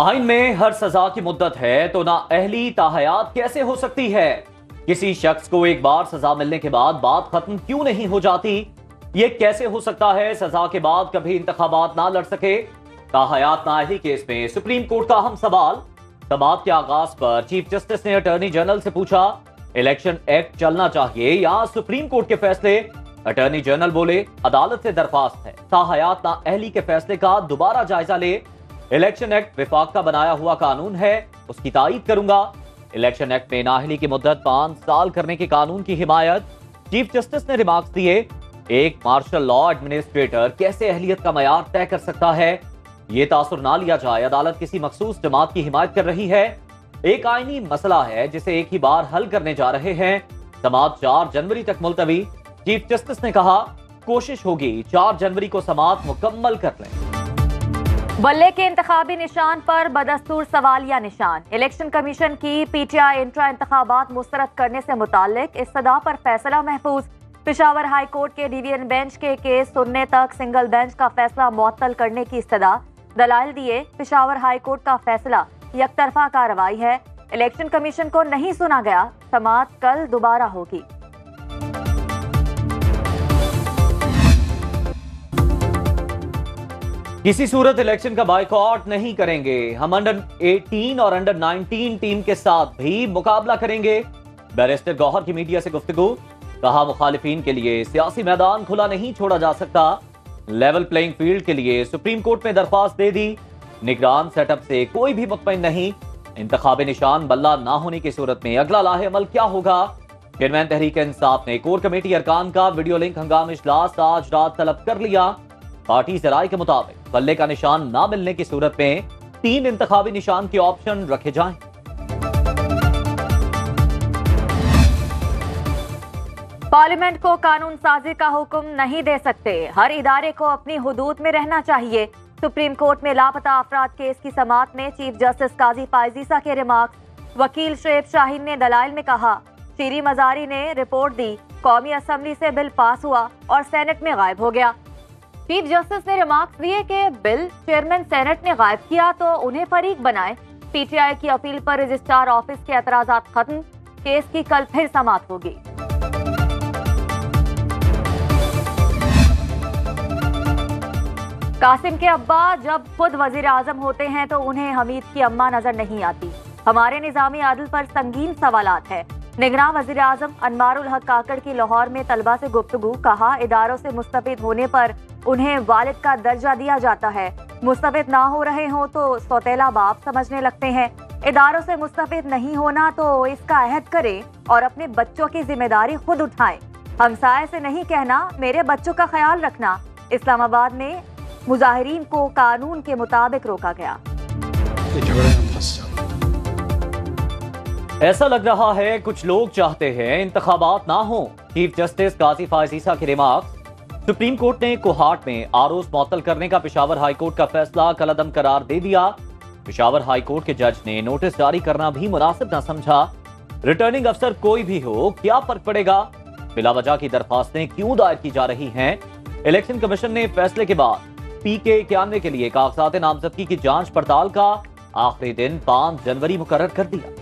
आइन में हर सजा की मुद्दत है तो ना अहली ताहयात कैसे हो सकती है। किसी शख्स को एक बार सजा मिलने के बाद बात खत्म क्यों नहीं हो जाती। ये कैसे हो सकता है सजा के बाद कभी इंतखाबात ना लड़ सके। ताहयात नाअहली केस में सुप्रीम कोर्ट का अहम सवाल। समाअत के आगाज पर चीफ जस्टिस ने अटॉर्नी जनरल से पूछा, इलेक्शन एक्ट चलना चाहिए या सुप्रीम कोर्ट के फैसले। अटॉर्नी जनरल बोले, अदालत से दरख्वास्त है ताहयात नाअहली के फैसले का दोबारा जायजा ले। इलेक्शन एक्ट विफाक का बनाया हुआ कानून है, उसकी तायीद करूंगा। इलेक्शन एक्ट में नाअहली की मुद्दत 5 साल करने के कानून की हिमायत। चीफ जस्टिस ने रिमार्क्स दिए, एक मार्शल लॉ एडमिनिस्ट्रेटर कैसे अहलियत का मयार तय कर सकता है। ये तासुर ना लिया जाए अदालत किसी मखसूस जमात की हिमायत कर रही है। एक आईनी मसला है जिसे एक ही बार हल करने जा रहे हैं। समाअत 4 जनवरी तक मुलतवी। चीफ जस्टिस ने कहा, कोशिश होगी 4 जनवरी को समाअत मुकम्मल कर लें। बल्ले के इंतखाबी निशान पर बदस्तूर सवालिया निशान। इलेक्शन कमीशन की पीटीआई इंट्रा इंतखाबात मुस्तरद करने से मुताल्लिक इस्तदा पर फैसला महफूज। पेशावर हाई कोर्ट के डिवीजन बेंच के केस सुनने तक सिंगल बेंच का फैसला मुअत्तल करने की इस्तदा। दलाइल दिए, पेशावर हाई कोर्ट का फैसला यकतरफा कार्रवाई है। इलेक्शन कमीशन को नहीं सुना गया। समाअत कल दोबारा होगी। किसी सूरत इलेक्शन का बायकॉट नहीं करेंगे। हम अंडर 18 और अंडर 19 टीम के साथ भी मुकाबला करेंगे। बैरिस्टर गौहर की मीडिया से गुफ्तगू। कहा, मुखालिफिन के लिए सियासी मैदान खुला नहीं छोड़ा जा सकता। लेवल प्लेइंग फील्ड के लिए सुप्रीम कोर्ट में दरख्वास्त दे दी। निगरान सेटअप से कोई भी मुतमईन नहीं। इंतखाबी निशान बल्ला ना होने की सूरत में अगला लाहे अमल क्या होगा। चेयरमैन तहरीक इंसाफ ने कोर कमेटी अरकान का वीडियो लिंक हंगामी इजलास आज रात तलब कर लिया। पार्टी जराये के मुताबिक बल्ले का निशान ना मिलने की सूरत में 3 इंतखाबी निशान के ऑप्शन रखे जाएं। पार्लियामेंट को कानून साजी का हुक्म नहीं दे सकते। हर इदारे को अपनी हुदूद में रहना चाहिए। सुप्रीम कोर्ट में लापता अफराद केस की समाअत में चीफ जस्टिस काजी फायजीसा के रिमार्क्स। वकील शुएब शाहीन ने दलाइल में कहा, शीरी मजारी ने रिपोर्ट दी, कौमी असम्बली से बिल पास हुआ और सेनेट में गायब हो गया। चीफ जस्टिस ने रिमार्क्स दिए कि बिल चेयरमैन सेनेट ने गायब किया तो उन्हें फरीक बनाए। पीटीआई की अपील पर रजिस्ट्रार ऑफिस के एतराजात खत्म। केस की कल फिर समाअत होगी। कासिम के अब्बा जब खुद वजीर आजम होते हैं तो उन्हें हमीद की अम्मा नजर नहीं आती। हमारे निजामी आदिल पर संगीन सवालात है। निगरान वजीर आजम अनवारुल हक काकड़ की लाहौर में तलबा से गुफ्तगू। कहा, इदारों से मुस्तफिद होने पर उन्हें वालिद का दर्जा दिया जाता है। मुस्तफिद ना हो रहे हो तो सौतेला बाप समझने लगते हैं। इदारों से मुस्तफिद नहीं होना तो इसका अहद करें और अपने बच्चों की जिम्मेदारी खुद उठाएं। हमसाये से नहीं कहना, मेरे बच्चों का ख्याल रखना। इस्लामाबाद में मुजाहिरीन को कानून के मुताबिक रोका गया। ऐसा लग रहा है कुछ लोग चाहते हैं इंतखाबात ना हो। चीफ जस्टिस काजी फायजीसा के रिमार्क्स। सुप्रीम कोर्ट ने कोहाट में आरोज मुअत्तल करने का पेशावर हाई कोर्ट का फैसला कलअदम करार दे दिया। पेशावर हाई कोर्ट के जज ने नोटिस जारी करना भी मुनासिब न समझा। रिटर्निंग अफसर कोई भी हो, क्या फर्क पड़ेगा। बिलावजह की दरखास्तें क्यों दायर की जा रही हैं। इलेक्शन कमीशन ने फैसले के बाद PK 91 के लिए कागजात नामजदगी की जांच पड़ताल का आखिरी दिन 5 जनवरी मुकर्रर कर दिया।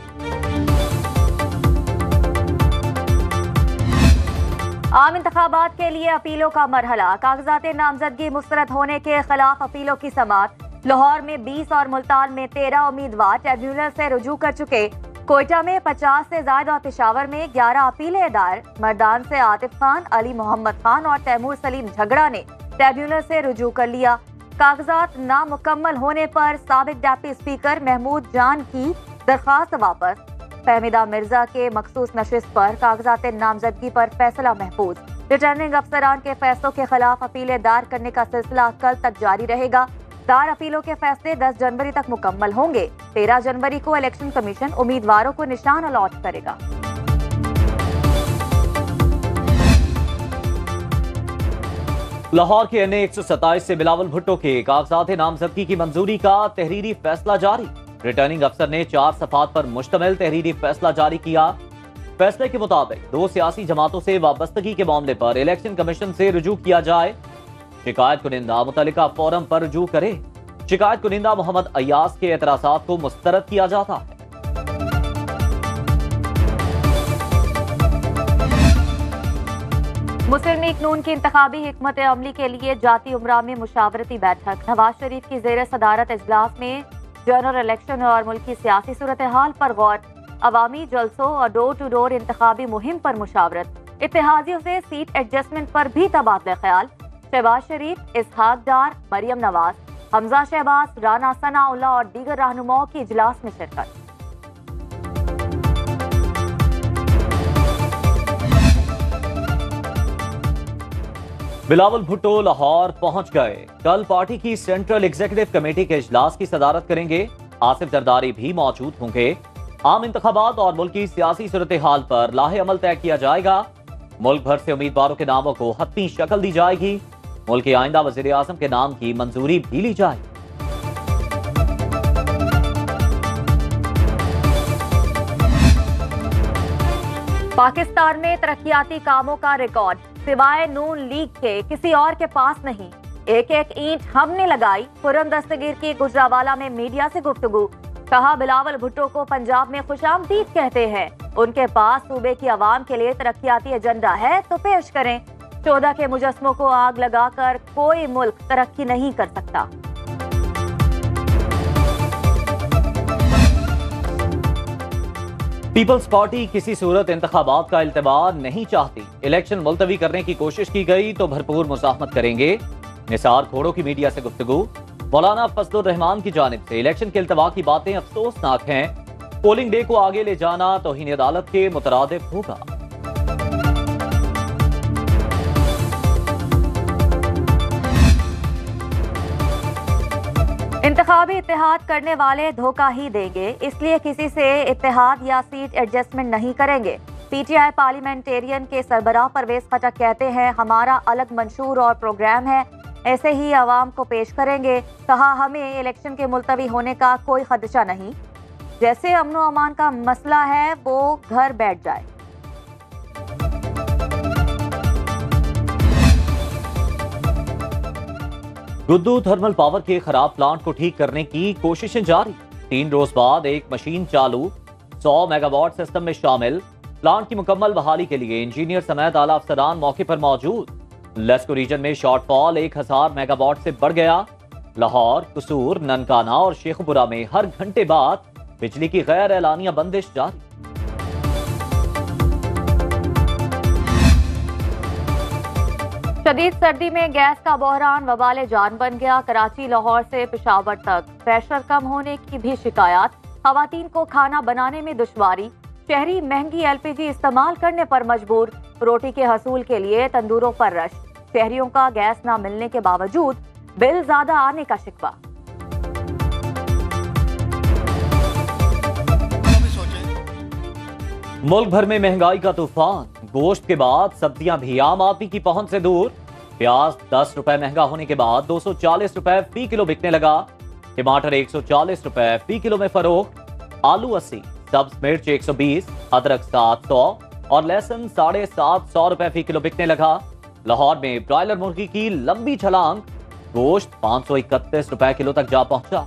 आम इंतखाबात के लिए अपीलों का मरहला। कागजात नामजदगी मुस्तरद होने के खिलाफ अपीलों की समाअत। लाहौर में 20 और मुल्तान में 13 उम्मीदवार ट्रिब्यूनल से रुजू कर चुके। कोयटा में 50 से ज्यादा और पेशावर में 11 अपीलें दायर। मर्दान से आतिफ खान, अली मोहम्मद खान और तैमूर सलीम झगड़ा ने ट्रिब्यूनल से रुजू कर लिया। कागजात नामुकम्मल होने पर साबिक डिप्टी स्पीकर महमूद जान की दरखास्त वापस। फहमीदा मिर्जा के मखसूस नशिस्त पर कागजात नामजदगी पर फैसला महफूज। रिटर्निंग अफसरान के फैसलों के खिलाफ अपीलें दायर करने का सिलसिला कल तक जारी रहेगा। दायर अपीलों के फैसले 10 जनवरी तक मुकम्मल होंगे। 13 जनवरी को इलेक्शन कमीशन उम्मीदवारों को निशान अलॉट करेगा। लाहौर के NA 127 से बिलावल भुट्टो के कागजात नामजदगी की मंजूरी का तहरीरी फैसला जारी। रिटर्निंग अफसर ने 4 सफात पर मुश्तमिल तहरीरी फैसला जारी किया। फैसले के मुताबिक 2 सियासी जमातों से वाबस्तगी के मामले पर इलेक्शन कमीशन से रुजू किया जाए। शिकायत कुनिंदा मुतल्लिका फोरम पर रुजू करे। शिकायत कुनिंदा मोहम्मद अय्याज के एतराजात को मुस्तरद किया जाता है। मुस्लिम लीग नून की इंतखाबी हिकमत अमली के लिए जाती उमरा में मुशावरती बैठक। नवाज शरीफ की जेर सदारत इजलास में जनरल इलेक्शन और मुल्की सियासी सूरत हाल पर गौर, अवामी जलसों और डोर टू डोर इंतखाबी मुहिम पर मुशावरत, इत्तेहादियों से सीट एडजस्टमेंट पर भी तबादला ख्याल। शहबाज शरीफ, इसहाक डार, मरियम नवाज, हमजा शहबाज, राना सनाउल्लाह और दीगर रहनुमाओं की इजलास में शिरकत। बिलावल भुट्टो लाहौर पहुंच गए। कल पार्टी की सेंट्रल एग्जीक्यूटिव कमेटी के इजलास की सदारत करेंगे। आसिफ जरदारी भी मौजूद होंगे। आम इंतखाबात और मुल्क की सियासी सूरत हाल पर लाहे अमल तय किया जाएगा। मुल्क भर से उम्मीदवारों के नामों को हतमी शक्ल दी जाएगी। मुल्क के आइंदा वजीर आजम के नाम की मंजूरी भी ली जाएगी। पाकिस्तान में तरक्याती कामों का रिकॉर्ड सिवाय नून लीग के किसी और के पास नहीं। एक एक ईंट हमने लगाई। खुर्रम दस्तगीर की गुजरावाला में मीडिया से गुफ्तगू, कहा बिलावल भुट्टो को पंजाब में खुशामदीद कहते हैं। उनके पास सूबे की आवाम के लिए तरक्याती एजेंडा है तो पेश करें। 14 के मुजस्मों को आग लगाकर कोई मुल्क तरक्की नहीं कर सकता। पीपल्स पार्टी किसी सूरत इंतखाबात का इल्तिमा नहीं चाहती। इलेक्शन मुलतवी करने की कोशिश की गई तो भरपूर मुज़ाहमत करेंगे। निसार खोड़ो की मीडिया से गुफ्तगू, मौलाना फजलुर रहमान की जानिब से इलेक्शन के इल्तिमा की बातें अफसोसनाक हैं। पोलिंग डे को आगे ले जाना तौहीन अदालत के मुतरादिफ होगा। इंतखाबी इत्तेहाद करने वाले धोखा ही देंगे, इसलिए किसी से इत्तेहाद या सीट एडजस्टमेंट नहीं करेंगे। पीटीआई पार्लियामेंटेरियन के सरबराह परवेज खटक कहते हैं, हमारा अलग मंशूर और प्रोग्राम है, ऐसे ही आवाम को पेश करेंगे। कहा, हमें इलेक्शन के मुलतवी होने का कोई खदशा नहीं। जैसे अमनो अमान का मसला है वो घर बैठ जाए। गुद्दू थर्मल पावर के खराब प्लांट को ठीक करने की कोशिशें जारी। 3 रोज बाद एक मशीन चालू, 100 मेगावाट सिस्टम में शामिल। प्लांट की मुकम्मल बहाली के लिए इंजीनियर समेत आला अफसरान मौके पर मौजूद। लेस्को रीजन में शॉर्टफॉल 1000 मेगावाट से बढ़ गया। लाहौर, कसूर, ननकाना और शेखपुरा में हर घंटे बाद बिजली की गैर एलानिया बंदिश जारी। शदीद सर्दी में गैस का बहरान वबाले जान बन गया। कराची, लाहौर से पेशावर तक प्रेशर कम होने की भी शिकायत। खवातीन को खाना बनाने में दुश्वारी। शहरी महंगी एलपीजी इस्तेमाल करने पर मजबूर। रोटी के हसूल के लिए तंदूरों पर रश। शहरियों का गैस न मिलने के बावजूद बिल ज्यादा आने का शिकवा। मुल्क भर में महंगाई का तूफान। गोश्त के बाद सब्जियां भी आम आदमी की पहुंच से दूर। प्याज 10 रुपए महंगा होने के बाद 240 रुपए फी किलो बिकने लगा। टमाटर 140 रुपए फी किलो में फरोख्त। आलू 80, सब्ज मिर्च 120, अदरक 700 और लहसुन 750 रुपए फी किलो बिकने लगा। लाहौर में ब्रॉयलर मुर्गी की लंबी छलांग। गोश्त 531 रुपए किलो तक जा पहुंचा।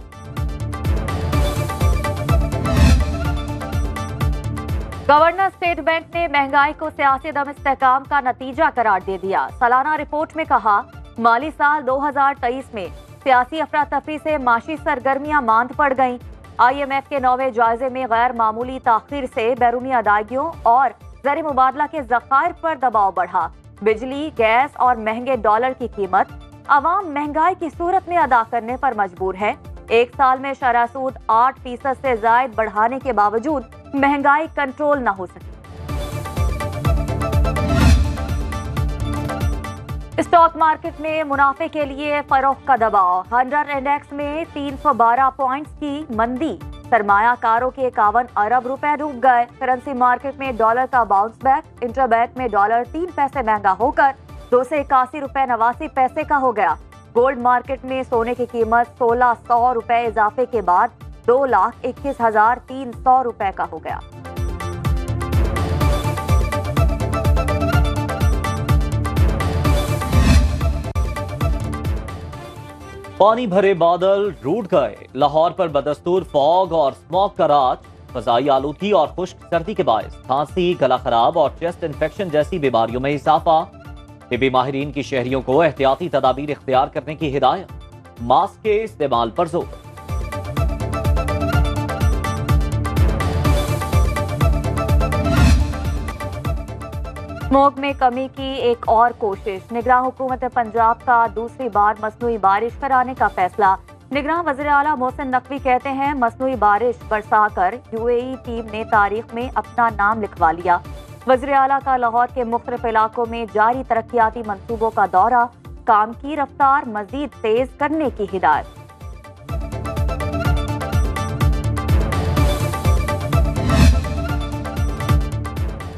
गवर्नर स्टेट बैंक ने महंगाई को सियासी दम इस्तेहकाम का नतीजा करार दे दिया। सालाना रिपोर्ट में कहा, माली साल 2023 में सियासी अफरा तफरी से माशी सरगर्मियां मांद पड़ गईं। IMF के 9वें जायजे में गैर मामूली ताखीर से बैरूनी अदायगियों और ज़र मुबादला के ज़खायर पर दबाव बढ़ा। बिजली, गैस और महंगे डॉलर की कीमत अवाम महंगाई की सूरत में अदा करने पर मजबूर है। एक साल में शरह सूद 8% से जायद बढ़ाने के बावजूद महंगाई कंट्रोल न हो सकी। स्टॉक मार्केट में मुनाफे के लिए फरोख्त का दबाव। 100 इंडेक्स में 312 पॉइंट्स की मंदी। सरमायाकारों के 51 अरब रुपए डूब गए। करेंसी मार्केट में डॉलर का बाउंस बैक। इंटरबैंक में डॉलर 3 पैसे महंगा होकर 281 रुपए 89 पैसे का हो गया। गोल्ड मार्केट में सोने की कीमत 1600 रुपए इजाफे के बाद 2,21,300 रुपए का हो गया। पानी भरे बादल रूठ गए। लाहौर पर बदस्तूर फॉग और स्मॉग का राज। फजाई आलूदगी और खुश्क सर्दी के बायस खांसी, गला खराब और चेस्ट इन्फेक्शन जैसी बीमारियों में इजाफा। तिब्बी माहिरीन की शहरियों को एहतियाती तदाबीर इख्तियार करने की हिदायत। मास्क के इस्तेमाल पर जोर। स्मोक में कमी की एक और कोशिश। निगरान हुकूमत पंजाब का दूसरी बार मसनूई बारिश कराने का फैसला। निगरान वज़ीर आला मोहसिन नकवी कहते हैं मसनूई बारिश बरसाकर यूएई टीम ने तारीख में अपना नाम लिखवा लिया। वज़ीर आला का लाहौर के मुख्तलिफ इलाकों में जारी तरक्याती मंसूबों का दौरा। काम की रफ्तार मजीद तेज करने की हिदायत।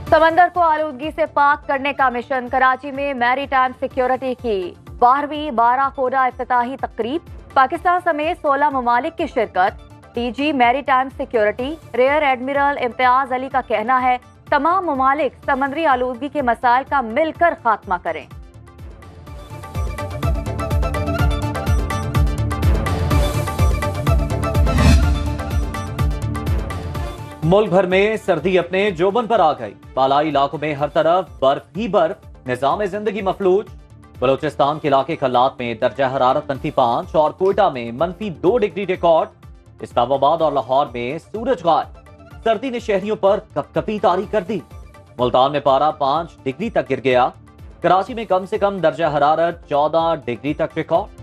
समंदर को आलूदगी से पाक करने का मिशन। कराची में मैरीटाइम सिक्योरिटी की 12वीं 12 कोरा इफ्तिताही तकरीब। पाकिस्तान समेत 16 ममालिक की शिरकत। DG maritime security rear admiral Imtiaz Ali का कहना है तमाम ममालिक समंदरी आलूदगी के मसाइल का मिलकर खात्मा करें। मुल्क भर में सर्दी अपने जोबन पर आ गई। बालाई इलाकों में हर तरफ बर्फ ही बर्फ। निजाम जिंदगी मफलूज। बलोचिस्तान के इलाके खल्लात में दर्जा हरारत -5 और कोयटा में -2 डिग्री रिकॉर्ड। इस्लामाबाद और लाहौर में सूरज गायब। सर्दी ने शहरियों पर कपकपी तारी कर दी। मुल्तान में पारा 5 डिग्री तक गिर गया। कराची में कम से कम दर्जा हरारत 14 डिग्री तक रिकॉर्ड।